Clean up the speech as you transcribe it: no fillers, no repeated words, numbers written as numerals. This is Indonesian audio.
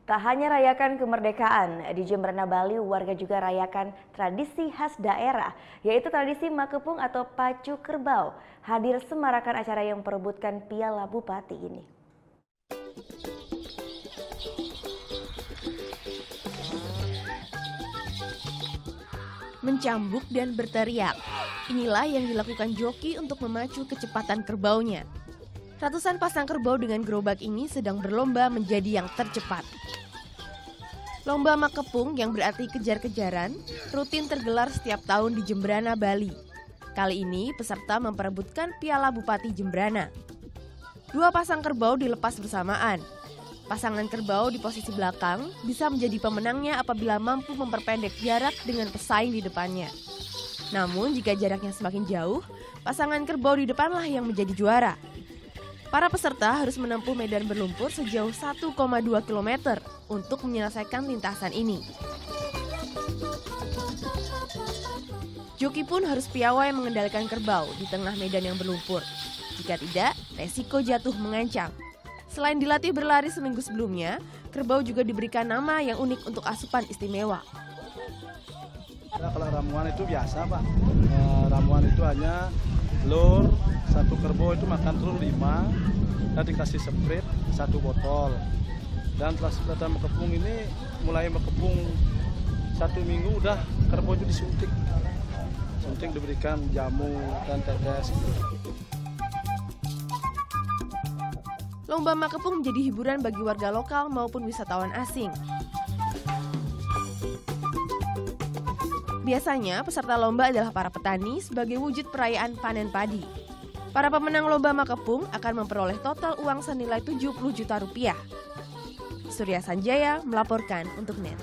Tak hanya rayakan kemerdekaan, di Jemberana, Bali warga juga rayakan tradisi khas daerah, yaitu tradisi makepung atau pacu kerbau, hadir semarakan acara yang memperebutkan Piala Bupati ini. Mencambuk dan berteriak, inilah yang dilakukan joki untuk memacu kecepatan kerbaunya. Ratusan pasang kerbau dengan gerobak ini sedang berlomba menjadi yang tercepat. Lomba makepung yang berarti kejar-kejaran rutin tergelar setiap tahun di Jemberana, Bali. Kali ini peserta memperebutkan Piala Bupati Jemberana. 2 pasang kerbau dilepas bersamaan. Pasangan kerbau di posisi belakang bisa menjadi pemenangnya apabila mampu memperpendek jarak dengan pesaing di depannya. Namun jika jaraknya semakin jauh, pasangan kerbau di depanlah yang menjadi juara. Para peserta harus menempuh medan berlumpur sejauh 1,2 km untuk menyelesaikan lintasan ini. Joki pun harus piawai mengendalikan kerbau di tengah medan yang berlumpur. Jika tidak, resiko jatuh mengancam. Selain dilatih berlari seminggu sebelumnya, kerbau juga diberikan nama yang unik untuk asupan istimewa. Kalau ramuan itu biasa, Pak. Ramuan itu hanya telur, 1 kerbau itu makan telur 5, dan dikasih Sprite 1 botol. Dan setelah makepung ini, mulai makepung 1 minggu udah kerbau itu disuntik. Suntik diberikan jamu dan tetes. Lomba makepung menjadi hiburan bagi warga lokal maupun wisatawan asing. Biasanya peserta lomba adalah para petani sebagai wujud perayaan panen padi. Para pemenang lomba makepung akan memperoleh total uang senilai 70 juta rupiah. Surya Sanjaya melaporkan untuk NET.